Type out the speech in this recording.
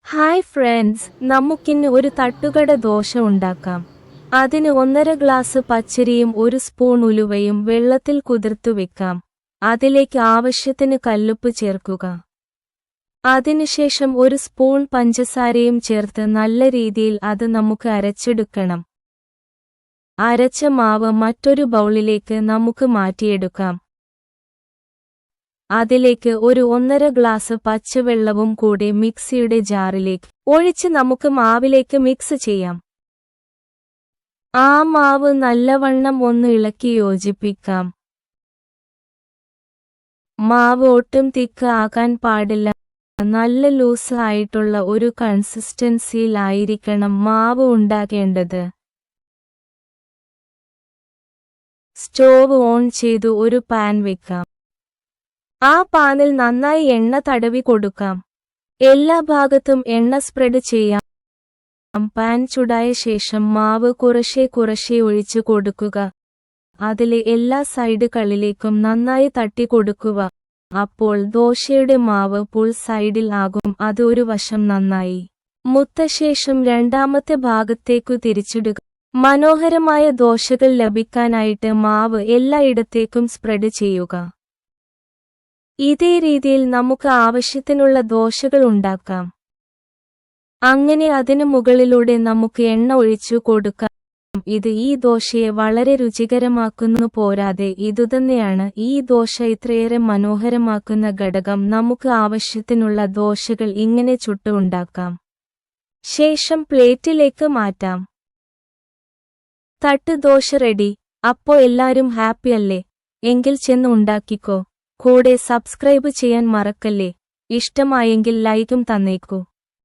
Hi friends, നമുക്കിന്ന് ഒരു തട്ടുകട ദോശ ഉണ്ടാക്കാം. അതിന് 1.5 ഗ്ലാസ് പച്ചരിയും 1 സ്പൂൺ ഉലുവയും വെള്ളത്തിൽ കുതിർത്തു വെക്കാം. അതിലേക്ക് ആവശ്യത്തിന് കല്ലുപ്പ് ചേർക്കുക. അതിനുശേഷം 1 സ്പൂൺ പഞ്ചസാരയും ചേർത്ത് നല്ല രീതിയിൽ അത് നമുക്ക് അരച്ചെടുക്കണം. അരച്ച മാവ് മറ്റൊരു ബൗളിലേക്ക് നമുക്ക് മാറ്റിയെടുക്കാം. അതിലേക്ക് ഒരു 1.5 ഗ്ലാസ് പച്ചവെള്ളവും കൂടി മിക്സിയുടെ ജാറിലേക്ക് ഒഴിച്ച് നമുക്ക് മാവിലേക്ക് മിക്സ് ചെയ്യാം. ആ മാവ് നല്ലവണ്ണം ഒന്ന് ഇളക്കി യോജിപ്പിക്കാം. മാവ് ഒട്ടും തിക്ക് ആകാൻ പാടില്ല. നല്ല ലൂസ് ആയിട്ടുള്ള ഒരു കൺസിസ്റ്റൻസിയിൽ ആയിരിക്കണം മാവ് ഉണ്ടാക്കേണ്ടത്. സ്റ്റോവ് ഓൺ ചെയ്തു ഒരു പാൻ വെക്കാം. ആ പാനിൽ നന്നായി എണ്ണ തടവി കൊടുക്കാം. എല്ലാ ഭാഗത്തും എണ്ണ സ്പ്രെഡ് ചെയ്യാം. പാൻ ചൂടായ ശേഷം മാവ് കുറശെ ഒഴിച്ചു കൊടുക്കുക. അതിലെ എല്ലാ സൈഡുകളിലേക്കും നന്നായി തട്ടി കൊടുക്കുക. അപ്പോൾ ദോശയുടെ മാവ് ഫുൾ സൈഡിൽ ആകും. അത് ഒരു വശം നന്നായി മുത്ത ശേഷം രണ്ടാമത്തെ ഭാഗത്തേക്കു തിരിച്ചിടുക. മനോഹരമായ ദോശകൾ ലഭിക്കാനായിട്ട് മാവ് എല്ലായിടത്തേക്കും സ്പ്രെഡ് ചെയ്യുക. ഇതേ രീതിയിൽ നമുക്ക് ആവശ്യത്തിനുള്ള ദോശകൾ ഉണ്ടാക്കാം. അങ്ങനെ അതിനു മുകളിലൂടെ നമുക്ക് എണ്ണ ഒഴിച്ചു കൊടുക്കാം. ഇത് ഈ ദോശയെ വളരെ രുചികരമാക്കുന്നു. പോരാതെ ഇതുതന്നെയാണ് ഈ ദോശ ഇത്രയേറെ മനോഹരമാക്കുന്ന ഘടകം. നമുക്ക് ആവശ്യത്തിനുള്ള ദോശകൾ ഇങ്ങനെ ചുട്ട് ഉണ്ടാക്കാം. ശേഷം പ്ലേറ്റിലേക്ക് മാറ്റാം. തട്ട് ദോശ റെഡി. അപ്പോ എല്ലാരും ഹാപ്പി അല്ലേ? എങ്കിൽ ചെന്ന് ഉണ്ടാക്കിക്കോ. കൂടെ സബ്സ്ക്രൈബ് ചെയ്യാൻ മറക്കല്ലേ. ഇഷ്ടമായെങ്കിൽ ലൈക്കും തന്നേക്കൂ.